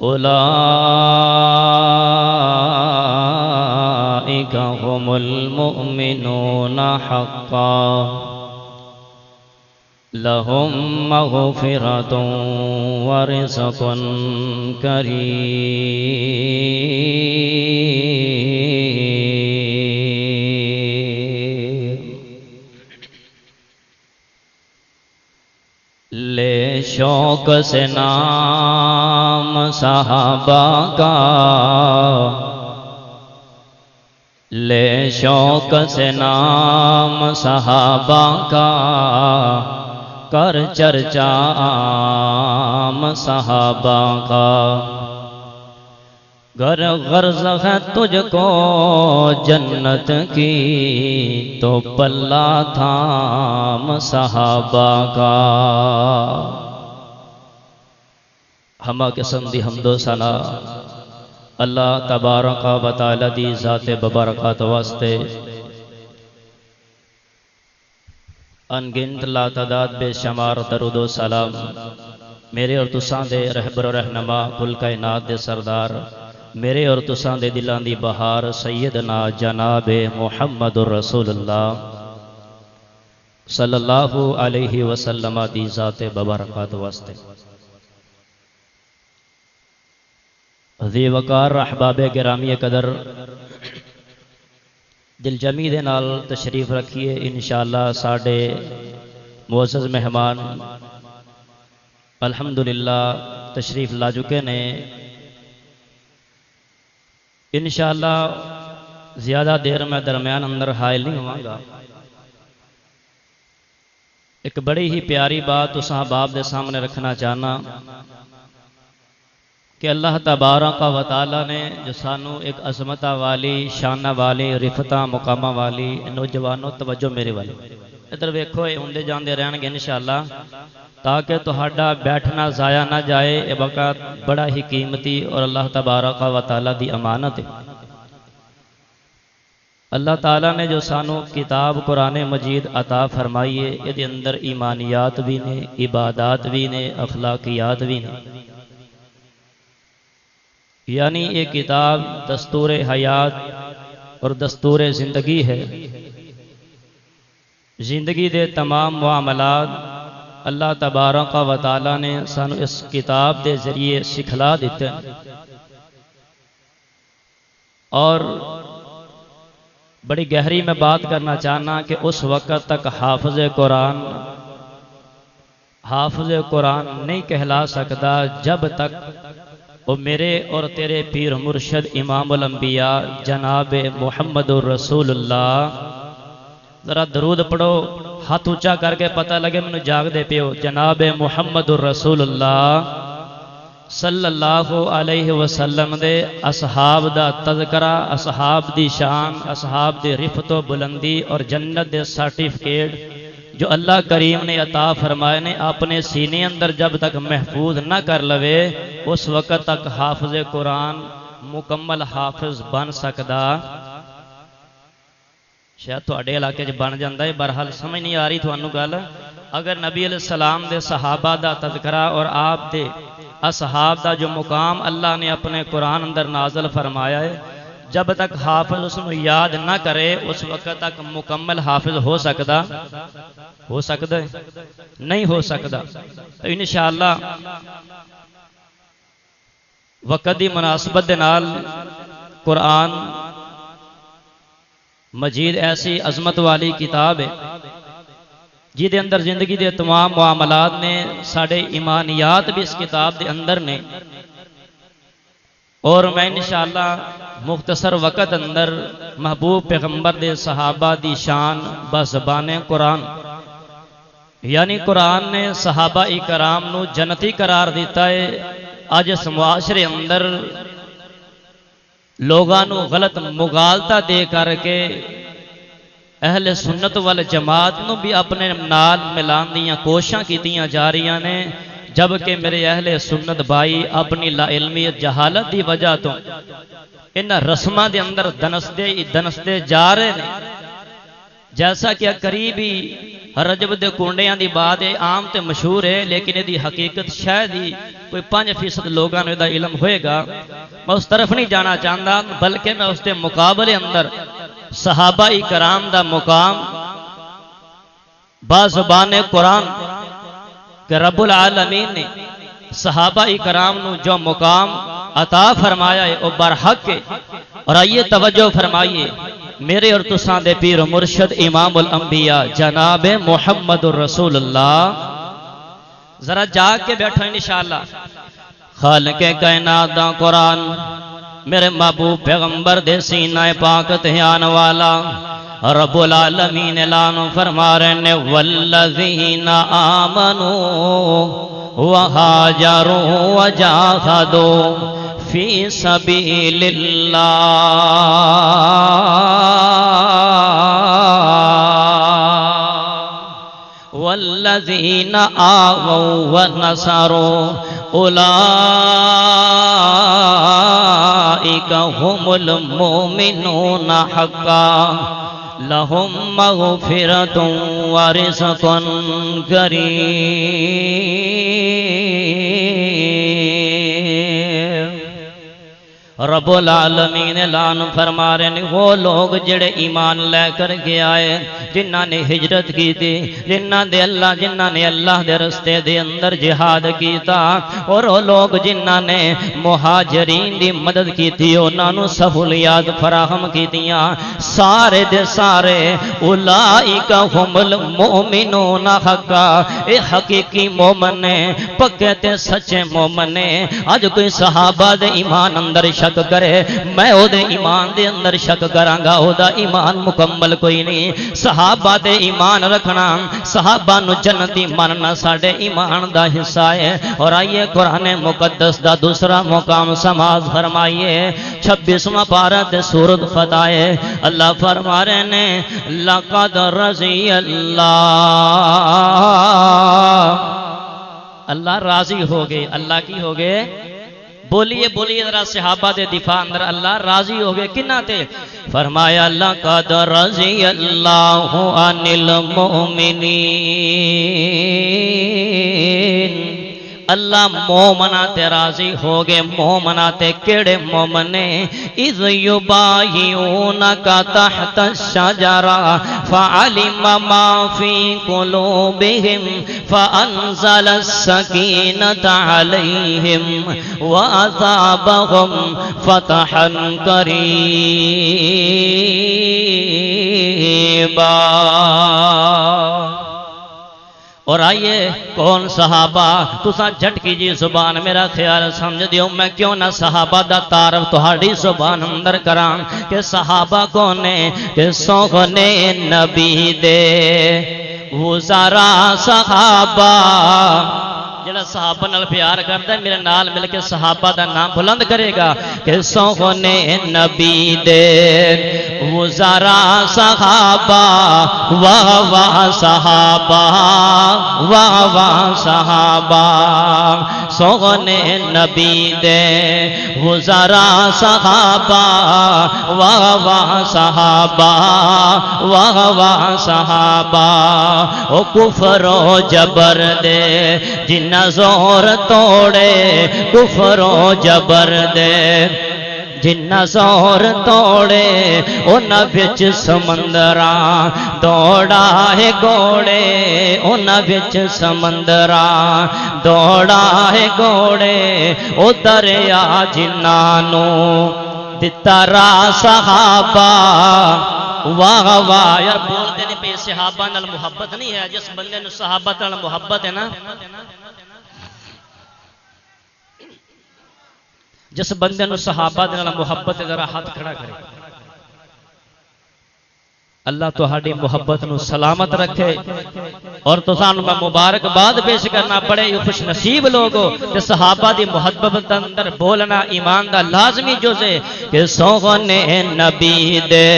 أولئك هم المؤمنون حقا لهم مغفرة ورزق كريم۔ لے شوق سے نام صحابہ کا، لے شوق سے نام صحابہ کا، کر چرچا عام صحابہ کا۔ گر غرض ہے تجھ کو جنت کی تو پلہ تھام صحابہ کا۔ ہمہ قسم دی حمد و ثنا اللہ تبارک و تعالی دی ذات ببرکات واسطے، انگنت لا تعداد بے شمار درود و سلام میرے اور تساں دے رہبر و رہنما کل کائنات دے سردار، میرے اور تساں دے دلاں دی بہار سیدنا جناب محمد رسول اللہ صلی اللہ علیہ وسلم دی ذات ببرکات واسطے۔ ذی وقار احباب گرامی قدر دل جمی دے نال تشریف رکھیے انشاءاللہ ساڈے معزز مہمان الحمدللہ تشریف لا چکے نے۔ انشاءاللہ زیادہ دیر میں درمیان اندر حائل نہیں ہوں گا۔ ایک بڑی ہی پیاری بات اس احباب دے سامنے رکھنا چاہنا کہ اللہ تبارک و تعالی نے جو سانو ایک عظمتہ والی، شانہ والی، رفتہ مقامہ والی نوجوانوں توجہ میرے والی ادھر ویکھو، یہ ہوندے جاندے رہن گے انشاءاللہ، تاکہ تہاڈا بیٹھنا ضائع نہ جائے۔ یہ وقت بڑا ہی قیمتی اور اللہ تبارک و تعالی دی امانت ہے۔ اللہ تعالیٰ نے جو سانو کتاب قرآن مجید عطا فرمائی ہے، یہ اندر ایمانیات بھی نے، عبادات بھی نے، اخلاقیات بھی نے۔ یعنی یہ کتاب دستور حیات اور دستور زندگی ہے۔ زندگی دے تمام معاملات اللہ تبارک و تعالیٰ نے سانو اس کتاب دے ذریعے سکھلا دیتے ہیں، اور بڑی گہری میں بات کرنا چاہنا کہ اس وقت تک حافظ قرآن نہیں کہلا سکتا جب تک وہ میرے اور تیرے پیر مرشد امام الانبیاء جناب محمد الرسول اللہ، ذرا درود پڑھو، ہاتھ اونچا کر کے پتہ لگے میں جاگ دے پیو، جناب محمد الرسول اللہ صلی اللہ علیہ وسلم دے اصحاب دا تذکرہ، اصحاب دی شان، اصحاب دی رفت و بلندی اور جنت دے سرٹیفکیٹ جو اللہ کریم نے عطا فرمائے نے اپنے سینے اندر جب تک محفوظ نہ کر لوے، اس وقت تک حافظ قرآن مکمل حافظ بن سکدا۔ شاید تھوڑے علاقے بن جاندہ ہے، بہرحال سمجھ نہیں آ رہی تھانوں گل۔ اگر نبی علیہ السلام دے صحابہ دا تذکرہ اور آپ دے اصحاب دا جو مقام اللہ نے اپنے قرآن اندر نازل فرمایا ہے، جب تک حافظ اس کو یاد نہ کرے اس وقت تک مکمل حافظ ہو سکتا ہے؟ نہیں ہو سکتا۔ تو انشاءاللہ وقت دی مناسبت دے نال قرآن مجید ایسی عظمت والی کتاب ہے جی دے اندر زندگی دے تمام معاملات نے، ساڑھے ایمانیات بھی اس کتاب دے اندر نے، اور میں انشاءاللہ مختصر وقت اندر محبوب پیغمبر دے صحابہ دی شان بزبان قرآن، یعنی قرآن نے صحابہ اکرام نو جنتی قرار دیتا ہے۔ آج اس معاشرے اندر لوگاں نو غلط مغالطہ دے کر کے اہل سنت والجماعت نو بھی اپنے نال ملان دیاں کوششاں کیتیاں جا رہی نے، جبکہ میرے اہل سنت بھائی اپنی لا علمی جہالت دی وجہ تو ان رسمہ دے اندر دنستے جا رہے ہیں۔ جیسا کہ قریبی رجب دے کنڈیاں دی بات عام تے مشہور ہے، لیکن یہ دی حقیقت شاید ہی کوئی 5% لوگوں نے دا علم ہوئے گا. میں اس طرف نہیں جانا چاہتا بلکہ میں اس کے مقابلے اندر صحابہ کرام دا مقام بازبان قرآن کہ رب العالمین نے صحابہ کرام نو جو مقام عطا فرمایا ہے وہ برحق ہے. اور آئیے توجہ فرمائیے میرے اور تساں دے پیر و مرشد امام الانبیاء جناب محمد الرسول اللہ ذرا جاگ کے بیٹھو انشاءاللہ. خالق کائنات دا قرآن میرے محبوب پیغمبر دے سینہ پاک تے آن والا رب العالمین اعلان فرما رہے ہیں والذین آمنوا وہاجروا وجاہدوا فی سبیل اللہ والذین آووا ونصروا اولئک هم المؤمنون حقا لهم مغفرة ورزق کریم. رب العالمین اعلان فرما رہے ہیں وہ لوگ جڑے ایمان لے کر کے آئے جنہاں نے ہجرت کی تھی جنہاں نے اللہ دے رستے دے اندر جہاد کیتا اور وہ لوگ جنہاں نے مہاجرین دی مدد کی تھی انہاں نو سہولیات فراہم کیتیاں سارے دے سارے اولئک هم المؤمنون حقا اے حقیقی مومن نے پکے تے سچے مومن نے. اج کوئی صحابہ دے ایمان اندر شک کرے میں او دے ایمان دے اندر شک کرانگا او دا ایمان مکمل کوئی نہیں. صحابہ دے ایمان رکھنا صحابہ نو جنتی مننا ساڑے ایمان دا حصہ ہے. اور آئیے قرآن مقدس دا دوسرا مقام سماعت فرمائیے 26واں پارہ تے سورۃ فتح ہے. اللہ فرما رہے ہیں لقد رضی اللہ راضی ہو گئے. اللہ کی ہو گئے بولیے ذرا صحابہ دے دفاع اندر اللہ راضی ہو گئے کنہ تے فرمایا لقد رضی اللہ عن المؤمنین اللہ مومنات راضی ہو گئے. مومنات کیڑے مومنے اذ یبایعونک تحت الشجرہ فعلم ما فی قلوبہم فانزل السکینۃ علیہم واثابہم فتحا قریبا. اور آئیے کون صحابہ تساں جھٹ کی جی زبان میرا خیال سمجھ دیو میں کیوں نہ صحابہ دا تعارف تہاڑی زبان اندر کرام کہ صحابہ کونے کہ سونے نبی دے وزارا صحابہ جڑا صحابہ نال پیار کرتا ہے میرے نال مل کے صحابہ دا نام بلند کرے گا کہ سونے نبی دے وزارا صحابہ واہ واہ صحابہ واہ واہ صحابہ سونے نبی دے وزارا صحابہ واہ واہ صحابہ واہ واہ صحابہ او کفر و جبر دے جن زور توڑے کفر و جبر دے جنہ زور توڑے انہاں وچ سمندراں دوڑا ہے گوڑے انہاں وچ سمندراں دوڑا ہے گوڑے او دریا جنہاں نو دتا را صحابہ واہ واہ. یار بولتے نہیں پہ صحابہ نال محبت نہیں ہے جس بندے نو صحابہ نال محبت ہے نا جس بندے نو صحابہ نال محبت ہے ذرا ہاتھ کھڑا کرے. اللہ تہاڈی محبت نو سلامت رکھے اور تسانوں میں مبارکباد پیش کرنا پڑے خوش نصیب لوگو کہ صحابہ دی محبت اندر بولنا ایمان دا لازمی جزے کہ سونے نبی دے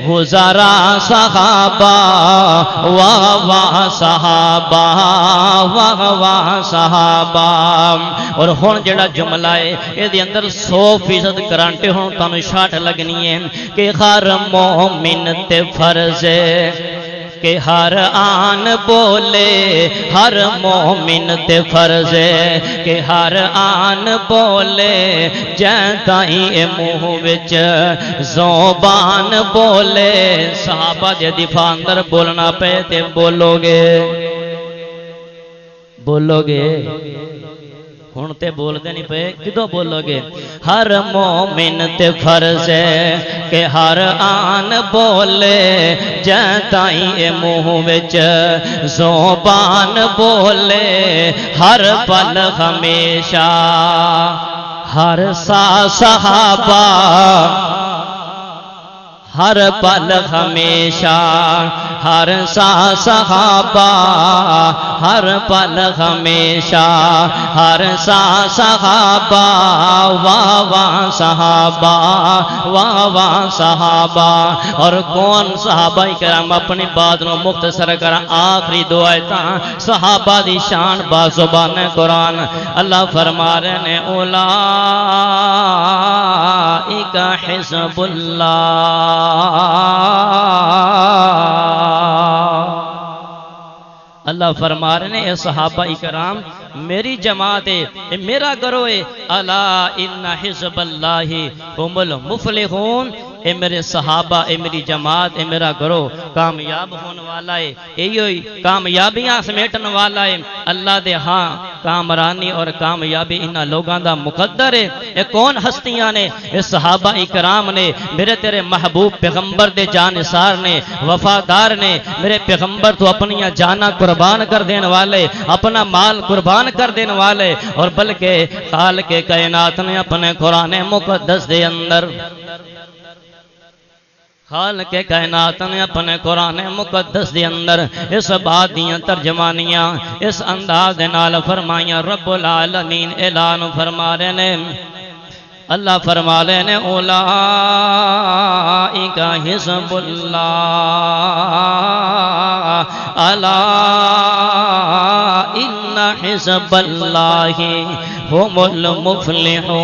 وزارا صحابہ واہ واہ صحابہ واہ واہ صحابہ. اور ہون جڑا جملہ ہے یہ دی اندر 100% کرانٹے ہون تانوں شاٹ لگنی ہے کہ ہر مومن تے فرض ہے کہ ہر آن بولے ہر مومن تے فرض ہے کہ ہر آن بولے جیں تائیں منہ وچ زبان بولے صحابہ دے دفاع اندر بولنا پے تے بولو گے ہن تے بول دے نہیں پے کدوں بولو گے ہر مومن تے فرض ہے کہ ہر آن بولے جیں تائیں منہ وچ زبان بولے ہر پل ہمیشہ ہر سا صحابہ ہر پل ہمیشہ ہر سا صحابہ ہر پل ہمیشہ ہر سا صحابہ واہ واہ صحابہ واہ واہ صحابہ اور کون صحابہ کرام اپنی بات نو مختصر کر آخری دو آیتاں صحابہ دی شان با زبان قرآن اللہ فرما رہے نے اولئک حزب اللہ اللہ فرما رہے ہیں اے صحابہ اکرام میری جماعت ہے اے میرا گروہ ہے الا ان حزب اللہ هم المفلحون اے میرے صحابہ اے میری جماعت اے میرا گروہ کامیاب ہونے والا ہے یہی کامیابیاں سمیٹن والا ہے اللہ دے ہاں کامرانی اور کامیابی انہاں لوگاں دا مقدر ہے اے کون ہستیاں نے اے صحابہ اکرام نے میرے تیرے محبوب پیغمبر دے جانثار نے وفادار نے میرے پیغمبر تو اپنی جاناں قربان کر دینے والے اپنا مال قربان کر دینے والے اور بلکہ خالق کائنات نے اپنے قرآن مقدس دے اندر خالق کائنات نے اپنے قرآن مقدس دے اندر اس بات دیاں ترجمانیاں اس انداز دے نال فرمائیاں رب العالمین اعلان فرما رہے نے اللہ فرما رہے نے اولئک حزب اللہ الا ان حزب اللہ هم المفلحون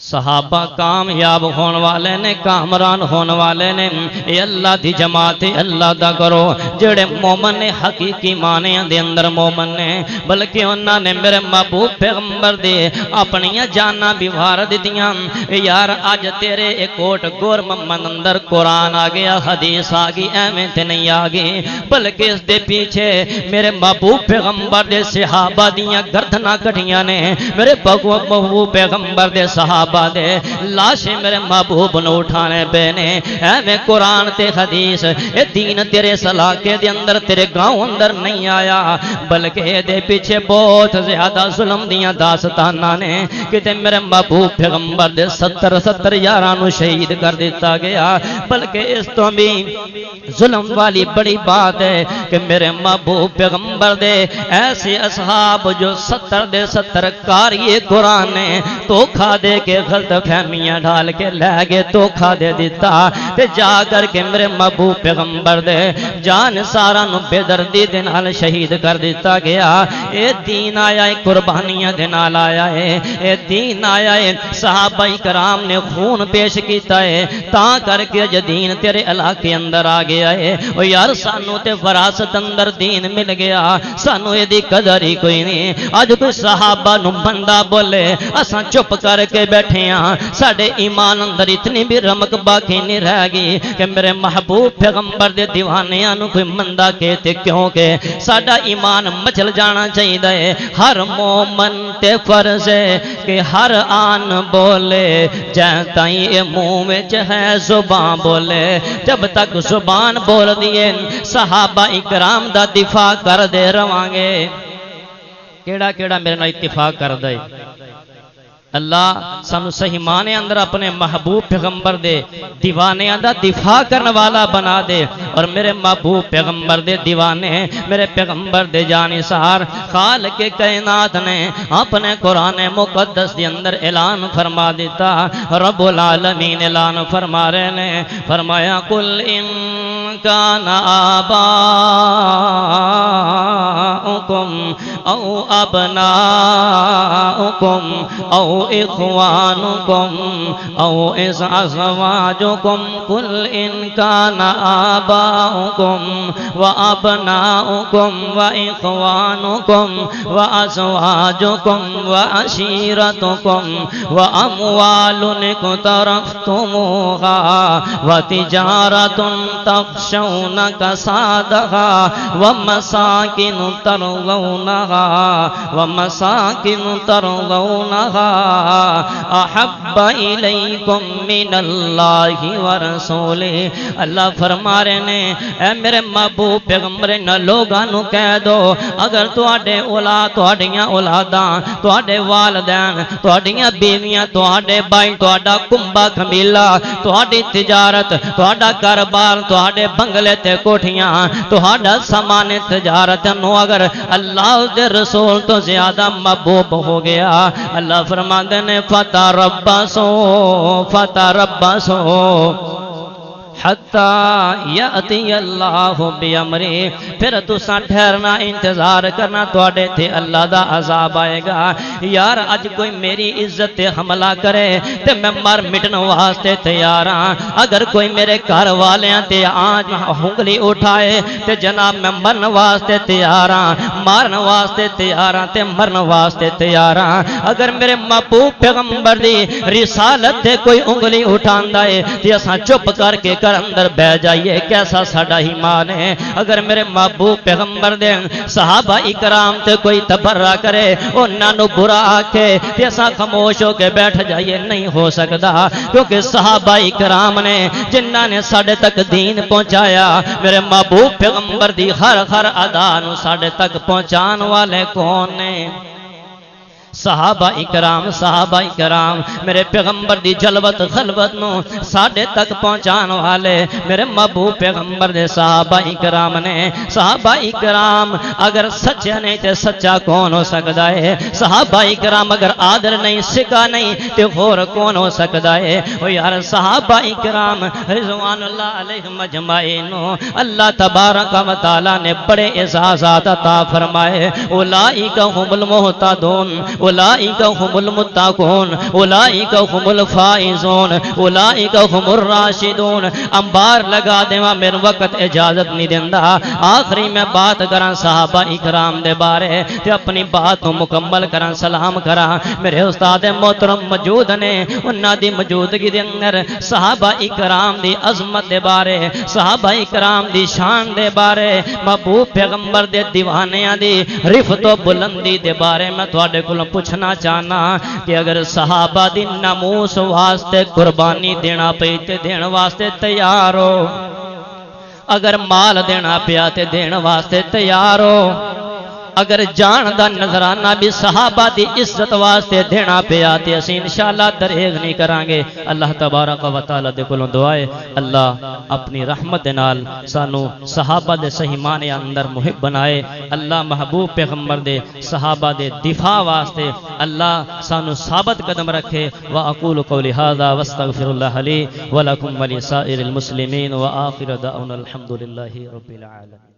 صحابہ کامیاب ہونے والے نے کامران ہونے والے نے اے اللہ دی جماعت اللہ دا کرو جڑے مومن نے حقیقی معنی دے اندر مومن نے بلکہ انہاں نے میرے محبوب پیغمبر دے اپنی جاناں بھی وار دتیاں یار اج تیرے ایک کوٹ گور محمد اندر قرآن آ گیا حدیث آ گئی ایویں تے نہیں آ گئی بلکہ اس دے پیچھے میرے محبوب پیغمبر دے صحابہ دیاں گردناں کٹیاں نے میرے محبوب پیغمبر دے صحابہ دے لاشیں میرے محبوب نو اٹھانے پینے میں قرآن تے حدیث اے دین تیرے سلاکے دے اندر تیرے گاؤں اندر نہیں آیا بلکہ دے پیچھے بہت زیادہ ظلم دیاں داستانہ نے کہ تے میرے محبوب پیغمبر دے 70 یارانو شہید کر دیتا گیا بلکہ اس تو بھی ظلم والی بڑی بات ہے کہ میرے محبوب پیغمبر دے ایسے اصحاب جو 70 کاری قرآن نے دھوکا دے کے غلط فہمیاں ڈال کے لے گے دھوکا دے دیتا تے جا کر کے میرے محبوب پیغمبر دے جان سارا نو بے دردی دے نال شہید کر دیتا گیا اے دین آیا ہے قربانیاں دے نال آیا ہے اے دین آیا ہے صحابہ کرام نے خون پیش کیتا ہے تا کر کے جو دین تیرے علاقے اندر آ گیا ہے او یار سانو تے وراثت اندر دین مل گیا سانو اے دی قدر ہی کوئی نہیں اج کوئی صحابہ نو بندہ بولے اساں چپ کر کے بیٹھے ہیں ساڑھے ایمان اندر اتنی بھی رمک باقی نہیں رہ گئی کہ میرے محبوب پیغمبر دے دیوانیاں نو کوئی مندہ کہتے کیونکہ ساڑھا ایمان مچل جانا چاہیے ہر مومن تے فرض ہے کہ ہر آن بولے جہاں تائیں منہ میں ہے زبان بولے جب تک زبان بول دیے صحابہ اکرام دا دفاع کر دے روانگے کیڑا کیڑا میرے نال اتفاق کر دے اللہ سانو صحیح معنی اندر اپنے محبوب پیغمبر دے دیوانے دا دفاع کرنے والا بنا دے اور میرے محبوب پیغمبر دے دیوانے میرے پیغمبر دے جانثار خالق کائنات نے اپنے قرآن مقدس دے اندر اعلان فرما دیتا رب العالمین اعلان فرما رہے نے فرمایا قل ان کان آباؤکم او ابناؤکم او اخوانکم او ازواجکم قل ان کان آباؤکم و ابناؤکم و اخوانکم و ازواجکم و عشیرتکم و اموال اقترفتموها و تجارت تخشون کسادها و مساکن ترضونها احب الیکم من اللہ ورسولہ۔ اللہ فرما رہے نے اے میرے محبوب پیغمبر نہ لوگاں نو کہہ دو اگر تواڈے اولاد تواڈیاں اولاداں تواڈے والدین تواڈیاں بیویاں تواڈے بھائی تواڈا کنبا کمیلا تواڈی تجارت تواڈا کاروبار تواڈے بنگلے تے کوٹھیاں تواڈا سامان تجارت نو اگر اللہ دے رسول تو زیادہ محبوب ہو گیا اللہ فرماندے نے فتربصوا حتی یأتی اللہ بیامری، پھر تساں ٹھہرنا انتظار کرنا تواڈے تے اللہ دا عذاب آئے گا۔ یار اج کوئی میری عزت تے حملہ کرے تے میں مر مٹن واسطے تیار ہاں، اگر کوئی میرے گھر والیاں تے آج انگلی اٹھائے تے جناب میں مرن واسطے تیار ہاں، مارن واسطے تیار ہاں تے مرن واسطے تیار ہاں۔ اگر میرے محبوب پیغمبر دی رسالت تے کوئی انگلی اٹھاندا ہے تے اساں چپ کر کے اندر بہ جائیے، کیسا ساڈا ایمان ہے۔ اگر میرے محبوب پیغمبر دے صحابہ اکرام تے کوئی تبرہ کرے انہاں نو برا آکھے تے اساں خاموش ہو کے بیٹھ جائیے، نہیں ہو سکدا، کیونکہ صحابہ اکرام نے جنہاں نے ساڈے تک دین پہنچایا، میرے محبوب پیغمبر دی ہر ادا نو ساڈے تک پہنچان والے کون نے؟ صحابہ اکرام میرے پیغمبر دی جلوت خلوت نو ساڈے تک پہنچان والے میرے محبوب پیغمبر دے صحابہ اکرام نے۔ صحابہ اکرام اگر سچا نہیں تے سچا کون ہو سکتا ہے؟ صحابہ اکرام اگر عادل نہیں سکا نہیں تے اور کون ہو سکتا ہے؟ او یار صحابہ اکرام رضوان اللہ علیہم اجمعین اللہ تبارک و تعالی نے بڑے اعزازات عطا فرمائے۔ اولئک هم المهتدون، اولئک هم المتقون، اولئک هم الفائزون، اولئک هم الراشدون۔ انبار لگا دیواں میرے وقت اجازت نہیں دیندا، آخری میں بات کراں صحابہ اکرام دے بارے تے اپنی بات کو مکمل کراں، سلام کراں۔ میرے استاد محترم موجود نے، انہاں دی موجودگی دے اندر صحابہ اکرام دی عظمت دے بارے، صحابہ اکرام دی شان دے بارے، محبوب پیغمبر دے دیوانیاں دی رفت و بلندی دے بارے میں تواڈے کولوں پوچھنا چاہنا کہ اگر صحابہ دی ناموس واسطے قربانی دینا پئی تے دین واسطے تیار ہو، اگر مال دینا پیا تے دین واسطے تیار ہو، اگر جان دا نظرانہ بھی صحابہ دی عزت واسطے دینا پیا تے اسی انشاءاللہ دریغ نہیں کران گے۔ اللہ تبارک و تعالی دے کولوں دعا ہے اللہ اپنی رحمت دے نال سانو صحابہ دے صحیح معنی اندر محب بنائے، اللہ محبوب پیغمبر دے صحابہ دے دفاع واسطے اللہ سانو ثابت قدم رکھے۔ واقول قولی ھذا واستغفر اللہ لی ولکم ولسائر المسلمین وآخر دعوانا الحمد للہ رب العالمین۔